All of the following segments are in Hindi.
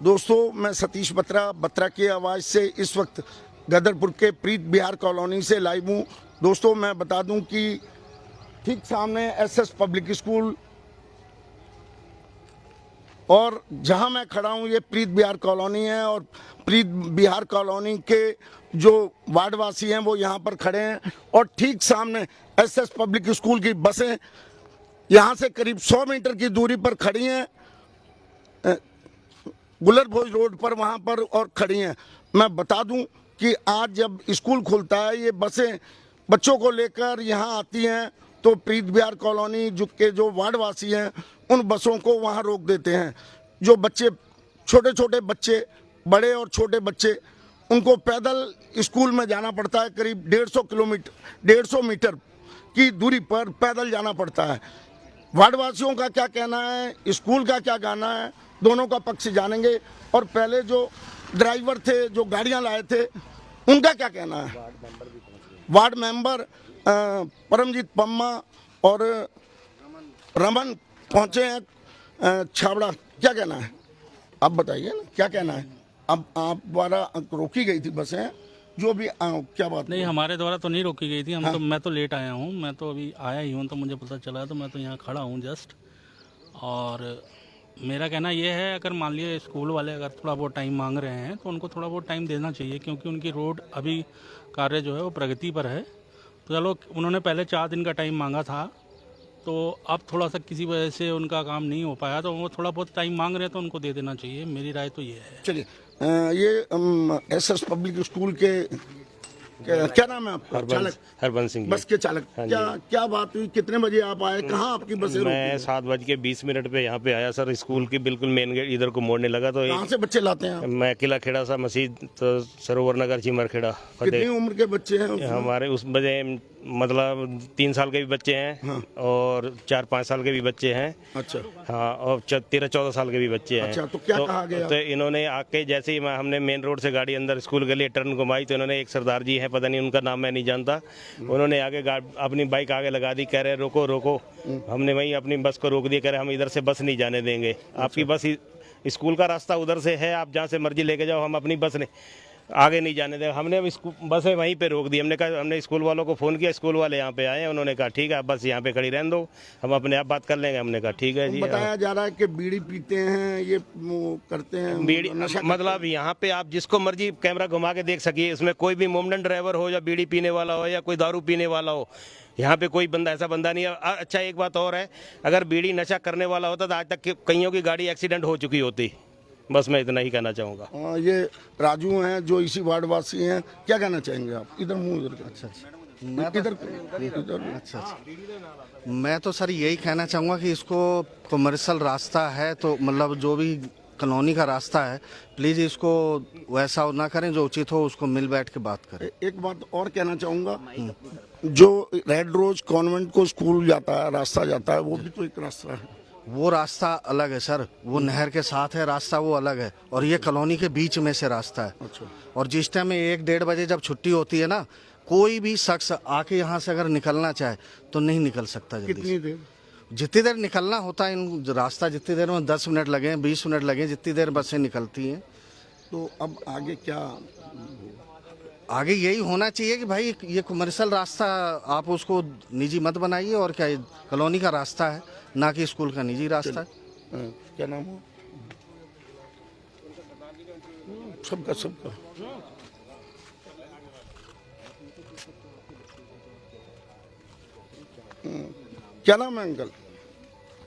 दोस्तों, मैं सतीश बत्रा की आवाज़ से इस वक्त गदरपुर के प्रीत बिहार कॉलोनी से लाइव हूँ। दोस्तों, मैं बता दूं कि ठीक सामने एसएस पब्लिक स्कूल और जहां मैं खड़ा हूं ये प्रीत बिहार कॉलोनी है और प्रीत बिहार कॉलोनी के जो वार्डवासी हैं वो यहां पर खड़े हैं और ठीक सामने एसएस पब्लिक स्कूल की बसें यहां से करीब 100 मीटर की दूरी पर खड़ी हैं, गुलर भोज रोड पर वहां पर और खड़ी हैं। मैं बता दूं कि आज जब स्कूल खुलता है ये बसें बच्चों को लेकर यहाँ आती हैं तो प्रीत बिहार कॉलोनी जो वार्डवासी हैं उन बसों को वहाँ रोक देते हैं। जो बच्चे छोटे छोटे बच्चे, बड़े और छोटे बच्चे, उनको पैदल स्कूल में जाना पड़ता है। करीब 150 मीटर की दूरी पर पैदल जाना पड़ता है। वार्डवासियों का क्या कहना है, स्कूल का क्या कहना है, दोनों का पक्ष जानेंगे। और पहले जो ड्राइवर थे, जो गाड़ियां लाए थे, उनका क्या कहना है। वार्ड मेंबर परमजीत पम्मा और रमन पहुंचे हैं छाबड़ा। क्या कहना है, आप बताइए ना, क्या कहना है। अब आप द्वारा रोकी गई थी बसें, जो भी क्या बात नहीं, हमारे द्वारा तो नहीं रोकी गई थी। हम तो मैं तो लेट आया हूँ, मैं तो अभी आया ही हूँ, तो मुझे पता चला, तो मैं तो यहाँ खड़ा हूँ जस्ट। और मेरा कहना ये है, अगर मान लिया स्कूल वाले अगर थोड़ा बहुत टाइम मांग रहे हैं तो उनको थोड़ा बहुत टाइम देना चाहिए, क्योंकि उनकी रोड अभी कार्य जो है वो प्रगति पर है। तो चलो, उन्होंने पहले 4 दिन का टाइम मांगा था, तो अब थोड़ा सा किसी वजह से उनका काम नहीं हो पाया, तो वो थोड़ा बहुत टाइम मांग रहे हैं तो उनको दे देना चाहिए। मेरी राय तो ये है। चलिए, ये एसएस पब्लिक स्कूल के क्या नाम है आपका? चालक हरबंस सिंह, बस के चालक। क्या बात हुई, कितने बजे आप आए, कहाँ आपकी बसें रोकी? मैं 7:20 पे यहाँ पे आया सर। स्कूल की बिल्कुल मेन गेट इधर को मोड़ने लगा तो कहाँ से बच्चे लाते हैं आप? मैं किला खेड़ा सा मस्जिद तो सरोवर नगर चिमर खेड़ा। कितनी उम्र के बच्चे हैं हमारे उस बजे मतलब 3 साल के भी बच्चे हैं और 4-5 साल के भी बच्चे हैं। अच्छा, हाँ, और 13-14 साल के भी बच्चे हैं। अच्छा, तो क्या कहा गया? तो इन्होंने आके जैसे ही हमने मेन रोड से गाड़ी अंदर स्कूल के लिए टर्न घुमाई तो इन्होंने, एक सरदार जी हैं, पता नहीं उनका नाम मैं नहीं जानता, उन्होंने आगे अपनी बाइक आगे लगा दी, कह रहे रोको रोको। हमने वहीं अपनी बस को रोक दिया, कह रहे हम इधर से बस नहीं जाने देंगे, आपकी बस स्कूल का रास्ता उधर से है, आप जहाँ से मर्जी लेके जाओ, हम अपनी बस आगे नहीं जाने देंगे। हमने अब बसें वहीं पे रोक दी। हमने स्कूल वालों को फ़ोन किया, स्कूल वाले यहाँ पे आए, उन्होंने कहा ठीक है, आप बस यहाँ पे खड़ी रहने दो, हम अपने आप बात कर लेंगे। हमने कहा ठीक है जी। बताया जा रहा है कि बीड़ी पीते हैं, ये करते हैं, बीड़ी मतलब यहाँ पे आप जिसको मर्जी कैमरा घुमा के देख सकिए, इसमें कोई भी मोमडन ड्राइवर हो या बीड़ी पीने वाला हो या कोई दारू पीने वाला हो, यहाँ पे कोई बंदा ऐसा बंदा नहीं है। अच्छा, एक बात और है, अगर बीड़ी नशा करने वाला होता तो आज तक कईयों की गाड़ी एक्सीडेंट हो चुकी होती। बस मैं इतना ही कहना चाहूँगा। ये राजू हैं जो इसी वार्डवासी हैं, क्या कहना चाहेंगे आप? इधर मुँह इधर। अच्छा, मैं तो सर यही कहना चाहूँगा कि इसको कमर्शियल रास्ता है तो मतलब जो भी कॉलोनी का रास्ता है, प्लीज़ इसको वैसा ना करें, जो उचित हो उसको मिल बैठ के बात करें। एक बात और कहना चाहूँगा, जो रेड रोज कॉन्वेंट को स्कूल जाता है, रास्ता जाता है, वो भी तो एक रास्ता है। वो रास्ता अलग है सर, वो नहर के साथ है रास्ता, वो अलग है, और ये कॉलोनी के बीच में से रास्ता है। अच्छा। और जिस टाइम में 1-1:30 बजे जब छुट्टी होती है ना, कोई भी शख्स आके यहाँ से अगर निकलना चाहे तो नहीं निकल सकता जल्दी। कितनी देर? जितनी देर निकलना होता है, इन रास्ता जितनी देर में 10 मिनट लगे, 20 मिनट लगे, जितनी देर बसें निकलती हैं। तो अब आगे क्या? आगे यही होना चाहिए कि भाई ये कमर्शियल रास्ता आप उसको निजी मत बनाइए, और क्या कॉलोनी का रास्ता है, ना कि स्कूल का निजी रास्ता है। क्या नाम हो सबका? क्या नाम है अंकल?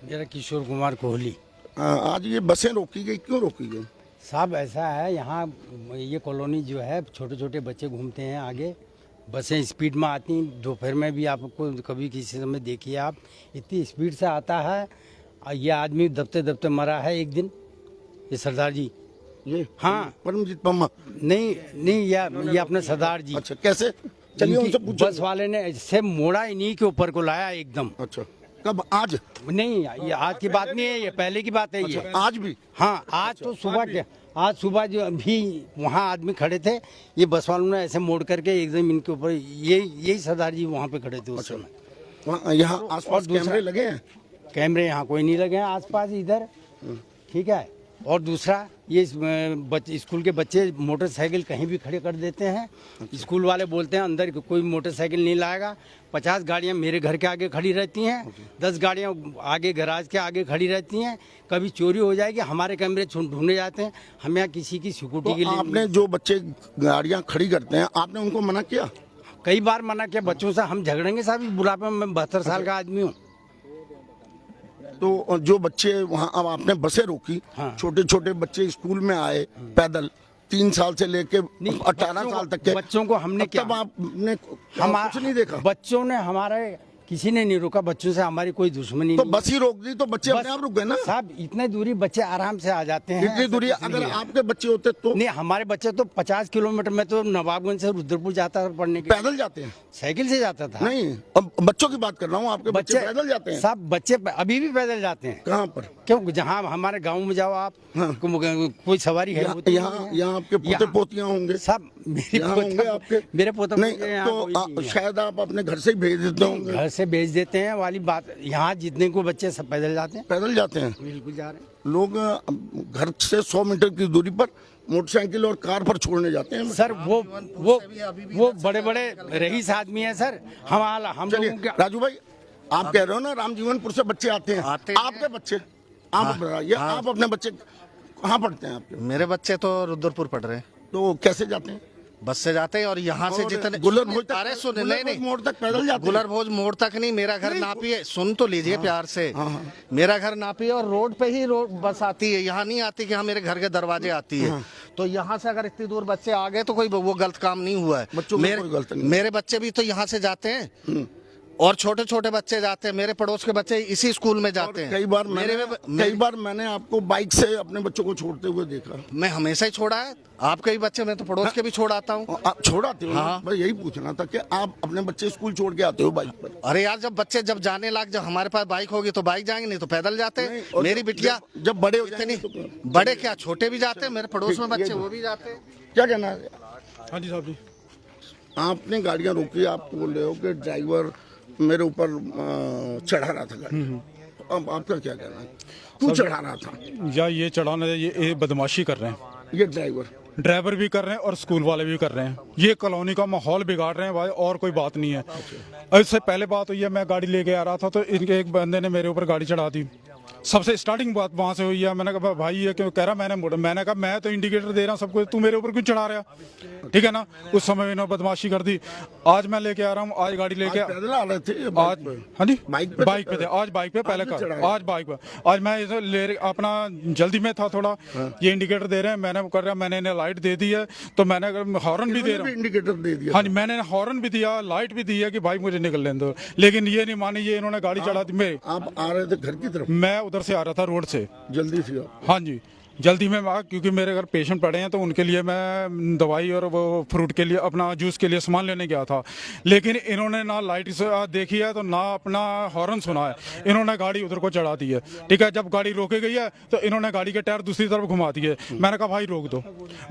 मेरा किशोर कुमार कोहली। आज ये बसें रोकी गई, क्यों रोकी गई? साहब ऐसा है, यहाँ ये कॉलोनी जो है, छोटे छोटे बच्चे घूमते हैं आगे, बसें स्पीड में आती हैं। दोपहर में भी आपको कभी किसी समय देखिए आप, इतनी स्पीड से आता है। ये आदमी दबते दबते मरा है एक दिन, ये सरदार जी। ये हाँ, परमजीत पम्मा? नहीं, ये अपने सरदार जी। अच्छा, कैसे? चलिए उनसे पूछो। बस वाले ने इससे मोड़ा इन्हीं के ऊपर को लाया एकदम। अच्छा, कब? आज? नहीं, ये आज की बात नहीं है, ये पहले की बात है। अच्छा, ये आज भी? हाँ, आज तो सुबह के, आज सुबह जो भी वहाँ आदमी खड़े थे, ये बस वालों ने ऐसे मोड़ करके एकदम इनके ऊपर, यही सरदार जी वहाँ पे खड़े थे उस समय। वहाँ यहाँ आसपास कैमरे लगे हैं? कैमरे यहाँ कोई नहीं लगे हैं आसपास इधर, ठीक है। और दूसरा ये स्कूल के बच्चे मोटरसाइकिल कहीं भी खड़े कर देते हैं। स्कूल वाले बोलते हैं अंदर कोई मोटरसाइकिल नहीं लाएगा। 50 गाड़ियां मेरे घर के आगे खड़ी रहती हैं, 10 गाड़ियां आगे गैराज के आगे खड़ी रहती हैं। कभी चोरी हो जाएगी, हमारे कैमरे ढूंढे जाते हैं। हम यहाँ किसी की सिक्योरिटी तो के लिए आपने जो बच्चे गाड़ियां खड़ी करते हैं, आपने उनको मना किया? कई बार मना किया बच्चों से। हम झगड़ेंगे साहब, बुढ़ापे में मैं 72 साल का आदमी हूँ। तो जो बच्चे वहाँ, अब आपने बसें रोकी, हाँ। छोटे छोटे बच्चे स्कूल में आए पैदल, 3 साल से लेके 18 साल तक के बच्चों को हमने तब आपने कुछ नहीं देखा? बच्चों ने हमारे किसी ने नहीं रोका। बच्चों से हमारी कोई दुश्मनी तो नहीं। बस ही रोक दी तो बच्चे अपने आप रुक गए ना? साहब इतने दूरी बच्चे आराम से आ जाते हैं। इतनी दूरी अगर आपके बच्चे होते तो? नहीं, हमारे बच्चे तो 50 किलोमीटर में तो नवाबगंज से रुद्रपुर जाता था पढ़ने के लिए। पैदल जाते हैं? साइकिल से जाता था। नहीं, अब बच्चों की बात कर रहा हूँ। आपके बच्चे पैदल जाते हैं? साहब बच्चे अभी भी पैदल जाते हैं। कहाँ पर? क्यों? जहाँ हमारे गांव में जाओ आप, हाँ। कोई सवारी है होती नहीं है। यहाँ आपके पोते यहाँ- पोतियाँ होंगे? सब यहाँ होंगे आपके? मेरे पोता नहीं तो शायद आप अपने घर से ही भेज देते होंगे। घर से भेज देते हैं वाली बात। यहाँ जितने को बच्चे सब पैदल जाते हैं। पैदल जाते हैं बिल्कुल जा रहे हैं लोग। घर से 100 मीटर की दूरी पर मोटरसाइकिल और कार पर छोड़ने जाते हैं सर। वो बड़े बड़े रईस आदमी हैं सर। हम चलिए लोगों के राजू भाई, आप कह रहे हो ना रामजीवनपुर से बच्चे आते हैं, आपके बच्चे आप बताइए, आप अपने बच्चे कहाँ पढ़ते हैं आपके? मेरे बच्चे तो रुद्रपुर पढ़ रहे हैं। तो कैसे जाते हैं? बस से जाते हैं और यहाँ से जितने गुलर भोज तक? अरे सुन, गुलर नहीं भोज नहीं, मोड़ तक पैदल जाते हैं? गुलर भोज मोड़ तक नहीं, मेरा घर नापी है। सुन तो लीजिए प्यार से। मेरा घर नापी है और रोड पे ही बस आती है। यहाँ नहीं आती कि हाँ मेरे घर के दरवाजे आती है। तो यहाँ से अगर इतनी दूर बच्चे आ गए तो कोई वो गलत काम नहीं हुआ है। बच्चों को कोई गलत नहीं। मेरे बच्चे भी तो यहाँ से जाते हैं और छोटे छोटे बच्चे जाते हैं। मेरे पड़ोस के बच्चे इसी स्कूल में जाते हैं। कई बार मैंने आपको बाइक से अपने बच्चों को छोड़ते हुए देखा। मैं हमेशा ही छोड़ा है। आपके भी बच्चे, मैं तो पड़ोस के भी छोड़ आता हूँ। आप छोड़ाते हो? हाँ। बस यही पूछना था कि आप अपने बच्चे स्कूल छोड़ के आते हो बाइक पर? अरे यार, जब बच्चे जब जाने लग, जब हमारे पास बाइक होगी तो बाइक जाएंगे, नहीं तो पैदल जाते हैं। और मेरी बिटिया जब बड़े हो इतनी जाएंगे तो बड़े क्या, छोटे भी जाते हैं। मेरे पड़ोस में बच्चे वो भी जाते हैं। क्या कहना है? हाँ जी साहब जी। आपने गाड़ियां रोकी, आप बोल रहे हो कि ड्राइवर मेरे ऊपर चढ़ा रहा था गाड़ी। अब आपका क्या कहना है, क्यों चढ़ा रहा था? या ये चढ़ाना, ये बदमाशी कर रहे हैं। ये ड्राइवर भी कर रहे हैं और स्कूल वाले भी कर रहे हैं। ये कॉलोनी का माहौल बिगाड़ रहे हैं भाई, और कोई बात नहीं है। इससे पहले बात हुई है, मैं गाड़ी लेके आ रहा था तो इनके एक बंदे ने मेरे ऊपर गाड़ी चढ़ा दी। सबसे स्टार्टिंग बात वहाँ से हुई है। मैंने कहा भाई ये क्यों? कह रहा मैंने कहा मैं तो इंडिकेटर दे रहा हूँ सबको, तू मेरे ऊपर क्यों चढ़ा रहा? ठीक है ना। उस समय इन्होंने बदमाशी कर दी। आज मैं लेके आ रहा हूँ, आज गाड़ी लेके पैदल आ रहे थे आज। हाँ जी, बाइक पे थे। आज बाइक पे, पहले का आज बाइक पे। आज मैं इसे अपना जल्दी में था थोड़ा। ये इंडिकेटर दे रहे हैं, मैंने कर रहा, मैंने इन्हें लाइट दे दी है तो मैंने हॉर्न भी दे रहा हूँ। इंडिकेटर दे दिया? हाँ जी, मैंने हॉर्न भी दिया, लाइट भी दी है कि भाई मुझे निकल लेने दो, लेकिन ये नहीं मानी। ये इन्होंने गाड़ी चढ़ा दी। आप आ रहे थे घर की तरफ? मैं उधर से आ रहा था, रोड से। जल्दी थी आप? हाँ जी, जल्दी में आ, क्योंकि मेरे घर पेशेंट पड़े हैं तो उनके लिए मैं दवाई और वो फ्रूट के लिए, अपना जूस के लिए सामान लेने गया था। लेकिन इन्होंने ना लाइट देखी है तो ना अपना हॉर्न सुना है। इन्होंने गाड़ी उधर को चढ़ा दी है। ठीक है, जब गाड़ी रोके गई है तो इन्होंने गाड़ी के टायर दूसरी तरफ घुमा दिए। मैंने कहा भाई रोक दो,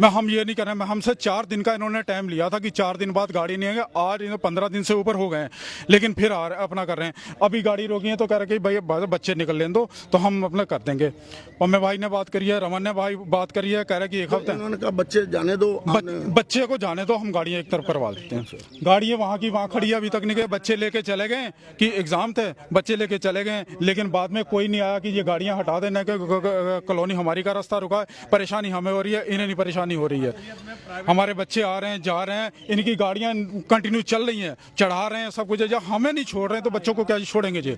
हम ये नहीं कर रहे। हमसे 4 दिन का इन्होंने टाइम लिया था कि 4 दिन बाद गाड़ी नहीं आएगी। आज इन्हें 15 दिन से ऊपर हो गए हैं, लेकिन फिर आ रहे अपना कर रहे हैं। अभी गाड़ी रोकी है तो कह रहे कि भाई बच्चे निकल लेने दो तो हम अपना कर देंगे। और मैं भाई ने बात करी है, रमन ने भाई बात करी है, कह रहे कि एक हफ्ते। इन्होंने कहा बच्चे जाने दो, बच्चे को जाने दो, हम गाड़ियां एक तरफ करवा देते हैं। गाड़ी वहाँ की वहाँ खड़ी है, अभी तक नहीं गए। बच्चे लेके चले गए कि एग्जाम थे, बच्चे लेके चले गए, लेकिन बाद में कोई नहीं आया कि ये गाड़ियां हटा देना, कॉलोनी हमारी का रास्ता रुका है। परेशानी हमें हो रही है, इन्हें नहीं परेशानी हो रही है। हमारे बच्चे आ रहे हैं, जा रहे हैं, इनकी गाड़ियां कंटिन्यू चल रही हैं, चढ़ा रहे हैं सब कुछ। जब हमें नहीं छोड़ रहे हैं तो बच्चों को क्या छोड़ेंगे जी?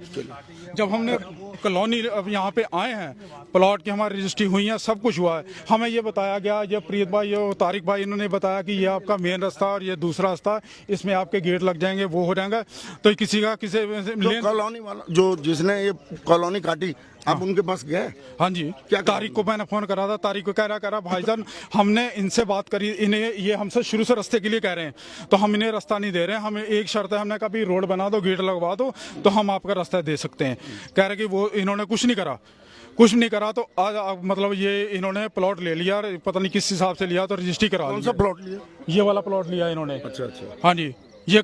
जब हमने कॉलोनी अब यहाँ पे आए हैं, प्लॉट की हमारी रजिस्ट्री हुई है, सब कुछ हुआ है, हमें ये बताया गया, ये प्रीत भाई, ये तारिक भाई, इन्होंने बताया कि ये आपका मेन रास्ता और ये दूसरा रास्ता, इसमें आपके गेट लग जाएंगे, वो हो जाएगा। तो किसी कॉलोनी वाला जो जिसने ये कॉलोनी काटी, आप उनके पास गए? हाँ जी, क्या तारिक को मैंने फोन करा था। तारिक को कह रहा भाईजान हमने इनसे बात करी, इन्हें ये हमसे शुरू से रास्ते के लिए कह रहे हैं तो हम इन्हें रास्ता नहीं दे रहे हैं। हमें एक शर्त है, हमने कभी रोड बना दो, गेट लगवा दो तो हम आपका रास्ता दे सकते हैं। कह रहे कि वो इन्होंने कुछ नहीं करा तो आज मतलब ये इन्होंने प्लॉट ले लिया, पता नहीं किस हिसाब से लिया, तो रजिस्ट्री करा ली। कौन सा प्लॉट लिया? ये वाला प्लॉट लिया इन्होंने। अच्छा। हाँ जी, ये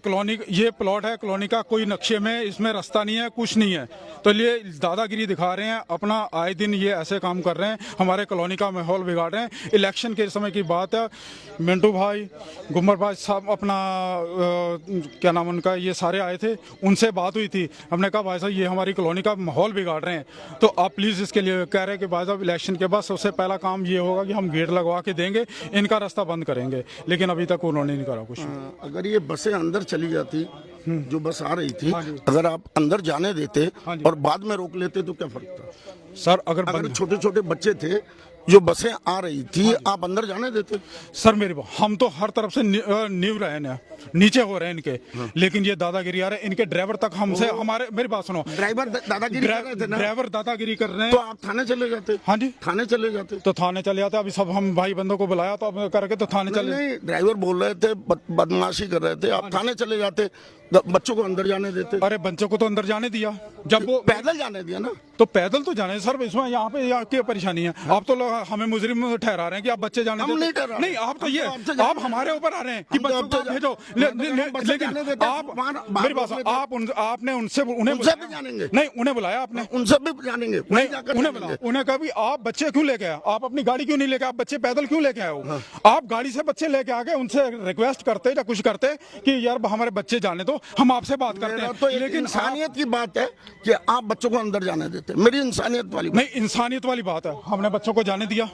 प्लॉट है कॉलोनी का, कोई नक्शे में इसमें रास्ता नहीं है, कुछ नहीं है, तो ये दादागिरी दिखा रहे हैं अपना, आए दिन ये ऐसे काम कर रहे हैं, हमारे कॉलोनी का माहौल बिगाड़ रहे हैं। इलेक्शन के समय की बात है, मिंटू भाई, गुमर भाई साहब, अपना क्या नाम उनका, ये सारे आए थे, उनसे बात हुई थी। हमने कहा भाई साहब ये हमारी कॉलोनी का माहौल बिगाड़ रहे हैं, तो आप प्लीज़ इसके लिए कह रहे हैं कि भाई साहब इलेक्शन के बाद सबसे पहला काम ये होगा कि हम गेट लगवा के देंगे, इनका रास्ता बंद करेंगे, लेकिन अभी तक उन्होंने नहीं करा कुछ। अगर ये बसें अंदर चली जाती, जो बस आ रही थी, अगर आप अंदर जाने देते और बाद में रोक लेते तो क्या फर्क था? सर अगर छोटे छोटे बच्चे थे, जो बसें आ रही थी, आप अंदर जाने देते? सर मेरी बात, हम तो हर तरफ से नींव रहे हैं, नीचे हो रहे हैं इनके, लेकिन ये दादागिरी आ रहे हैं, इनके ड्राइवर तक हमसे, हमारे, मेरी बात सुनो, ड्राइवर दादागिरी कर रहे थे ना? ड्राइवर दादागिरी कर रहे तो हैं, आप थाने चले जाते? हाँ जी, थाने चले जाते? तो थाने चले जाते। अभी सब हम भाई बंदों को बुलाया तो अब करके तो थाने चले। नहीं, ड्राइवर बोल रहे थे बदमाशी कर रहे थे, आप थाने चले जाते, बच्चों को अंदर जाने देते? अरे बच्चों को तो अंदर जाने दिया, जब वो पैदल जाने दिया ना? तो पैदल तो जाने सर, इसमें यहाँ पे क्या परेशानी है? आप तो हमें मुजरिम ठहरा रहे हैं कि आप बच्चे जाने हम देते। नहीं ठहरा रहे। नहीं, आप तो ये हम तो आप हमारे ऊपर आ रहे हैं कि हम तो बच्चों को आपसे भेजो, लेकिन आप मेरी बात सुनो, आप आपने उनसे उन्हें उनसे भी जानेंगे? नहीं, उन्हें बुलाया आपने? उनसे भी जानेंगे? नहीं, उन्हें बुलाया, उन्हें कहा भी आप बच्चे क्यों लेके आए, आप अपनी गाड़ी क्यों नहीं लेके, आप बच्चे पैदल क्यों लेके आए हो? आप गाड़ी से बच्चे लेके आ गए, उनसे रिक्वेस्ट करते या कुछ करते कि यार हमारे बच्चे जाने दो, हम आपसे बात करते हैं, तो लेकिन इंसानियत की बात है कि आप बच्चों को अंदर जाने देते। मेरी इंसानियत वाली बात। नहीं, इंसानियत वाली बात है, हमने बच्चों को जाने दिया,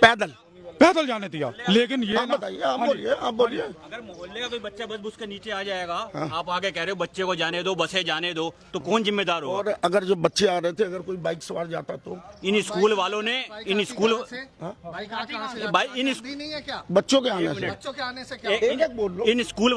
पैदल जाने दिया, लेकिन ये आप बताइए, आप बोलिए, आप बोलिए। अगर मोहल्ले का कोई बच्चा बस बुस के नीचे आ जाएगा, आप आगे कह रहे हो बच्चे को जाने दो, बसें जाने दो, तो कौन जिम्मेदार होगा? और अगर जो बच्चे आ रहे थे, अगर कोई बाइक सवार जाता तो? इन स्कूल वालों ने, इन स्कूल भाई नहीं है क्या बच्चों के आने से? बच्चों के आने से क्या? एक बोल लो। इन स्कूल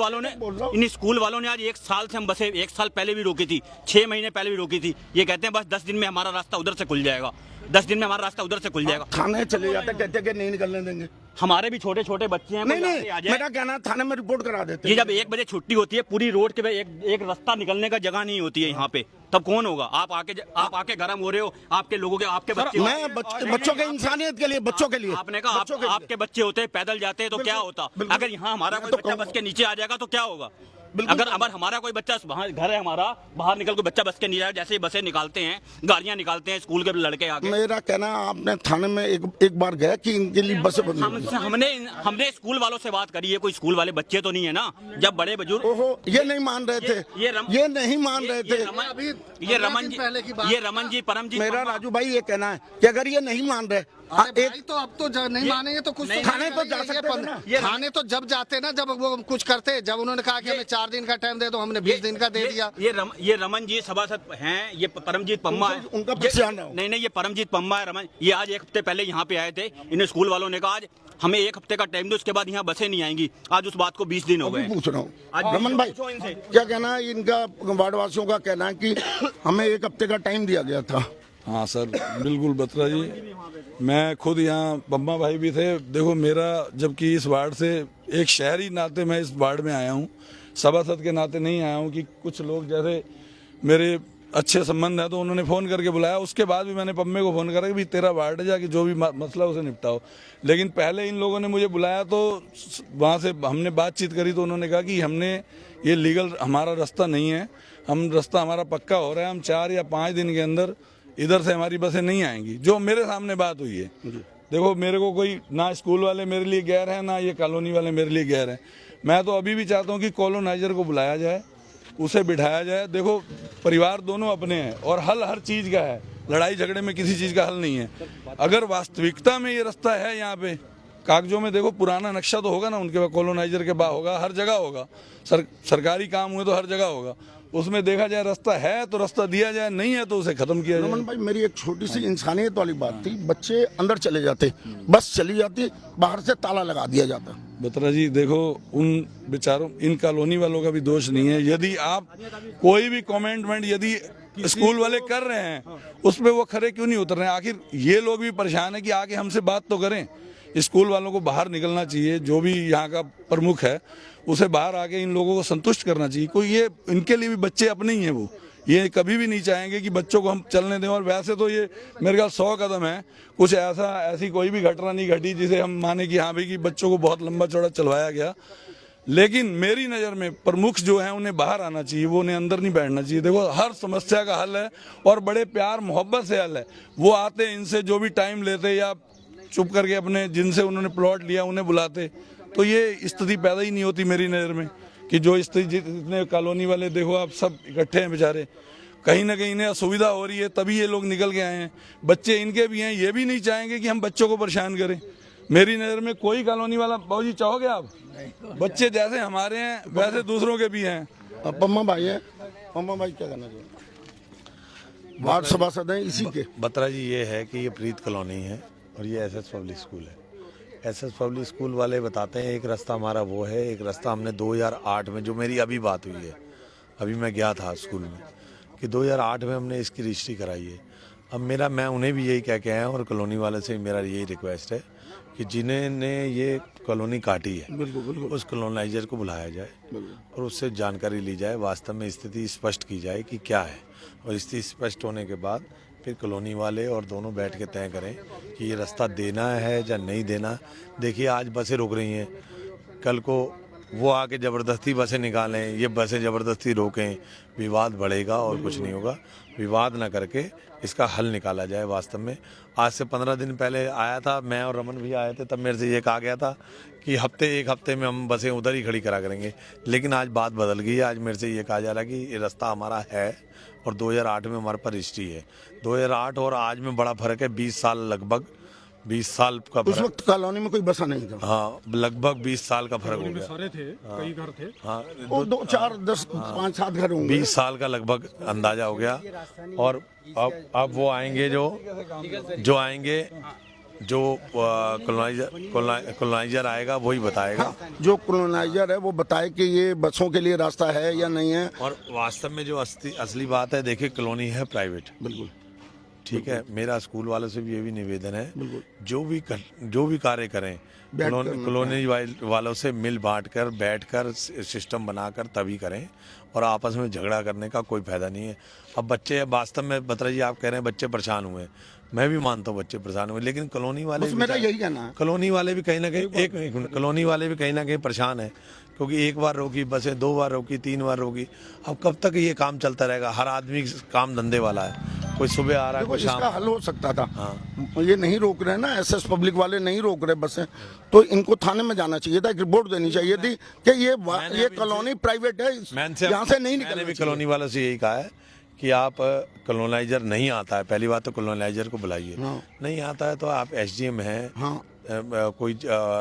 वालों ने आज 1 साल से हम बसें 1 साल पहले भी रोकी थी, 6 महीने पहले भी रोकी थी। ये कहते हैं बस 10 दिन में हमारा रास्ता उधर से खुल जाएगा, 10 दिन में हमारा रास्ता उधर से खुल जाएगा। थाने चले जाते, कहते कि नहीं निकलने देंगे। हमारे भी छोटे छोटे बच्चे हैं, नहीं कोई नहीं, आगे आ जाए। मेरा कहना है थाने में रिपोर्ट करा देते। ये जब 1 बजे छुट्टी होती है, पूरी रोड के एक रास्ता निकलने का जगह नहीं होती है यहाँ पे, तब कौन होगा? आप आके गरम हो रहे हो, आपके लोगों के, आपके बच्चे, मैं बच्चों के इंसानियत के लिए, बच्चों के लिए आपने कहा आपके बच्चे होते पैदल जाते तो क्या होता? अगर यहाँ हमारा कोई बच्चा बस के नीचे आ जाएगा तो क्या होगा? अगर हमारा कोई बच्चा, घर है हमारा, बाहर निकल के बच्चा बस के नीचे आए, जैसे ही बसें निकालते हैं, गाड़ियां निकालते हैं, स्कूल के लड़के आके। मेरा कहना है, आपने थाने में एक बार गया कि इनके लिए बसें बंद? हमने स्कूल वालों से बात करी है, कोई स्कूल वाले बच्चे तो नहीं है ना? जब बड़े बुजुर्ग, ओहो, ये नहीं मान रहे थे, ये नहीं मान रहे थे। ये रमन जी, परम जी, मेरा राजू भाई ये कहना है कि अगर ये नहीं मान रहे, तो अब तो नहीं मानेंगे तो कुछ थाने तो जा सकते थे ना? थाने तो जब जाते ना, जब वो कुछ करते, जब उन्होंने कहा कि हमें 4 दिन का टाइम दे दो, हमने 20 दिन का दे दिया। ये रमन जी सभासद हैं, ये परमजीत पम्मा है, उनका पहचान है। नहीं, ये परमजीत पम्मा है, रमन। ये आज 1 हफ्ते पहले यहाँ पे आए थे, इन्हें स्कूल वालों ने कहा आज हमें 1 हफ्ते का टाइम दो, उसके बाद यहाँ बसें नहीं आएंगी। आज उस बात को 20 दिन हो गए। पूछ रहा हूँ रमन भाई, क्या कहना है इनका? वार्ड वासियों का कहना है कि हमें 1 हफ्ते का टाइम दिया गया था। हाँ सर, बिल्कुल बत्रा जी, मैं खुद यहाँ, पम्मा भाई भी थे। देखो मेरा, जबकि इस वार्ड से एक शहरी नाते मैं इस वार्ड में आया हूँ, सभासद के नाते नहीं आया हूँ कि कुछ लोग जैसे मेरे अच्छे संबंध है तो उन्होंने फ़ोन करके बुलाया, उसके बाद भी मैंने पम्मे को फ़ोन करा कि भाई तेरा वार्ड है, जाके जो भी मसला उसे निपटाओ। लेकिन पहले इन लोगों ने मुझे बुलाया तो वहाँ से हमने बातचीत करी तो उन्होंने कहा कि हमने ये लीगल हमारा रास्ता नहीं है, रास्ता हमारा पक्का हो रहा है, हम 4 या 5 दिन के अंदर इधर से हमारी बसें नहीं आएंगी। जो मेरे सामने बात हुई है, देखो मेरे को कोई ना स्कूल वाले मेरे लिए गैर है, ना ये कॉलोनी वाले मेरे लिए गैर है। मैं तो अभी भी चाहता हूँ कि कॉलोनाइजर को बुलाया जाए, उसे बिठाया जाए। देखो परिवार दोनों अपने हैं और हल हर चीज़ का है, लड़ाई झगड़े में किसी चीज़ का हल नहीं है। अगर वास्तविकता में ये रास्ता है, यहाँ पे कागजों में देखो पुराना नक्शा तो होगा ना उनके पास, कॉलोनाइजर के पास होगा, हर जगह होगा, सरकारी काम हुए तो हर जगह होगा, उसमें देखा जाए रास्ता है तो रास्ता दिया जाए, नहीं है तो उसे खत्म किया जाए। रमन भाई, मेरी एक छोटी सी इंसानियत वाली बात थी, बच्चे अंदर चले जाते, बस चली जाती, बाहर से ताला लगा दिया जाता। बत्रा जी देखो, उन बेचारों, इन कॉलोनी वालों का भी दोष नहीं है। यदि आप कोई भी कमेंटमेंट यदि स्कूल वाले कर रहे हैं, उस पर वो खरे क्यों नहीं उतर रहे हैं? आखिर ये लोग भी परेशान है कि आके हमसे बात तो करें। स्कूल वालों को बाहर निकलना चाहिए, जो भी यहाँ का प्रमुख है उसे बाहर आके इन लोगों को संतुष्ट करना चाहिए। कोई ये, इनके लिए भी बच्चे अपने ही हैं, वो ये कभी भी नहीं चाहेंगे कि बच्चों को हम चलने दें। और वैसे तो ये मेरे ख्याल 100 कदम है, कुछ ऐसी कोई भी घटना नहीं घटी जिसे हम माने कि हाँ भाई कि बच्चों को बहुत लंबा चौड़ा चलवाया गया। लेकिन मेरी नज़र में प्रमुख जो है उन्हें बाहर आना चाहिए, वो उन्हें अंदर नहीं बैठना चाहिए। देखो हर समस्या का हल है और बड़े प्यार मोहब्बत से हल है। वो आते इनसे जो भी टाइम लेते या चुप करके अपने जिनसे उन्होंने प्लॉट लिया उन्हें बुलाते, तो ये स्थिति पैदा ही नहीं होती मेरी नज़र में कि जो स्थिति जितने कॉलोनी वाले देखो आप सब इकट्ठे हैं बेचारे, कहीं ना कहीं इन्हें असुविधा हो रही है तभी ये लोग निकल के आए हैं। बच्चे इनके भी हैं, ये भी नहीं चाहेंगे कि हम बच्चों को परेशान करें। मेरी नज़र में कोई कॉलोनी वाला, बाबूजी चाहोगे आप? बच्चे जैसे हमारे हैं वैसे दूसरों के भी हैं। अब पम्मा भाई है, पम्मा भाई क्या करना चाहिए? वार्ड सभासद हैं इसी के। बत्रा जी ये है कि ये प्रीत कॉलोनी है और ये एसएस पब्लिक स्कूल है। एसएस पब्लिक स्कूल वाले बताते हैं एक रास्ता हमारा वो है, एक रास्ता हमने 2008 में, जो मेरी अभी बात हुई है, अभी मैं गया था स्कूल में, कि 2008 में हमने इसकी रजिस्ट्री कराई है। अब मैं उन्हें भी यही कह के आया और कॉलोनी वाले से मेरा यही रिक्वेस्ट है कि जिन्होंने ये कॉलोनी काटी है उस कॉलोनाइजर को बुलाया जाए और उससे जानकारी ली जाए, वास्तव में स्थिति स्पष्ट की जाए कि क्या है, और स्थिति स्पष्ट होने के बाद फिर कॉलोनी वाले और दोनों बैठ के तय करें कि ये रास्ता देना है या नहीं देना। देखिए आज बसें रुक रही हैं, कल को वो आके ज़बरदस्ती बसें निकालें, ये बसें ज़बरदस्ती रोकें, विवाद बढ़ेगा और कुछ नहीं होगा। विवाद ना करके इसका हल निकाला जाए। वास्तव में आज से 15 दिन पहले आया था, मैं और रमन भी आए थे, तब मेरे से ये कहा गया था कि एक हफ्ते में हम बसें उधर ही खड़ी करा करेंगे, लेकिन आज बात बदल गई है। आज मेरे से ये कहा जा रहा है कि ये रास्ता हमारा है और 2008 में हमारे पास रजिस्ट्री है। 2008 और आज में बड़ा फर्क है, 20 साल, लगभग 20 साल का उस फर्क। वक्त कॉलोनी में कोई बसा नहीं था। हाँ, लगभग 20 साल का फर्क हो गया। सारे थे, कई घर थे। हाँ, वो 2, 4, 10, 5, 7 घर होंगे। 20 साल का लगभग अंदाजा हो गया। और अब वो आएंगे जो आएंगे, जो कॉलोनाइजर आएगा वही बताएगा। जो कॉलोनाइजर है वो बताए कि ये बसों के लिए रास्ता है या नहीं है। और वास्तव में जो असली बात है, देखिए कॉलोनी है प्राइवेट, बिल्कुल ठीक है। मेरा स्कूल वालों से भी ये भी निवेदन है, जो भी कार्य करें कॉलोनी वालों से मिल बांट कर, बैठ कर, सिस्टम बनाकर तभी करें, और आपस में झगड़ा करने का कोई फायदा नहीं है। अब बच्चे, वास्तव में बत्रा जी आप कह रहे हैं बच्चे परेशान हुए, मैं भी मानता हूँ बच्चे परेशान हुए, लेकिन कॉलोनी वाले भी, मेरा यही कहना है, कॉलोनी वाले भी कहीं ना कहीं एक मिनट, कॉलोनी वाले भी कहीं ना कहीं परेशान है, क्योंकि एक बार रोकी बसें, 2 बार रोकी, 3 बार रोकी। अब कब तक ये काम चलता रहेगा? हर आदमी काम धंधे वाला है, कोई सुबह आ रहा है, कोई शाम। इसका हल हो सकता था। हाँ। ये नहीं रोक रहे ना, एसएस पब्लिक वाले नहीं रोक रहे बसें, तो इनको थाने में जाना चाहिए था, एक रिपोर्ट देनी चाहिए थी कि ये कॉलोनी प्राइवेट है, यहाँ से नहीं निकलना। मैंने भी कॉलोनी वालों से यही कहा है कि आप कॉलोनाइजर नहीं आता है, पहली बात तो कॉलोनाइजर को बुलाइए। नहीं आता है तो आप एसडीएम हैं, कोई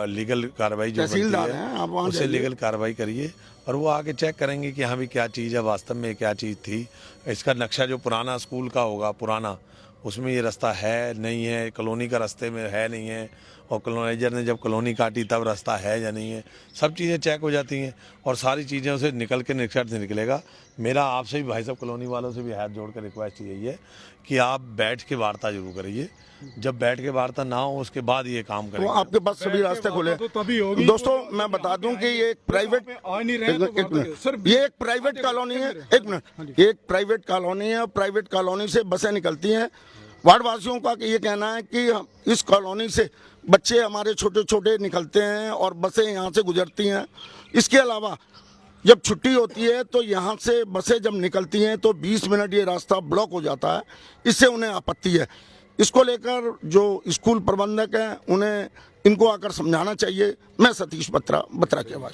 लीगल कार्रवाई जो बनती है उससे लीगल कार्रवाई करिए, और वो आके चेक करेंगे कि हाँ भी क्या चीज़ है, वास्तव में क्या चीज़ थी। इसका नक्शा जो पुराना स्कूल का होगा, पुराना, उसमें ये रास्ता है नहीं है, कॉलोनी का रास्ते में है नहीं है, और कॉलोनाइजर ने जब कॉलोनी काटी तब रास्ता है या नहीं है, सब चीज़ें चेक हो जाती हैं और सारी चीज़ें उसे निकल के निकट निकलेगा। मेरा आपसे भी भाई साहब कॉलोनी वालों से भी हाथ जोड़ कर रिक्वेस्ट यही है कि आप बैठ के वार्ता जरूर करिए, जब बैठ के वार्ता ना हो उसके बाद ये काम करें। तो आपके पास सभी रास्ते खुले। दोस्तों मैं बता दूं कि ये एक प्राइवेट, ये एक प्राइवेट कॉलोनी है, एक मिनट, ये एक प्राइवेट कॉलोनी है, प्राइवेट कॉलोनी से बसें निकलती हैं। वार्ड वासियों का ये कहना है कि इस कॉलोनी से बच्चे हमारे छोटे छोटे निकलते हैं और बसें यहाँ से गुजरती हैं। इसके अलावा जब छुट्टी होती है तो यहाँ से बसें जब निकलती हैं तो 20 मिनट ये रास्ता ब्लॉक हो जाता है, इससे उन्हें आपत्ति है। इसको लेकर जो स्कूल प्रबंधक हैं उन्हें इनको आकर समझाना चाहिए। मैं सतीश बत्रा की आवाज़।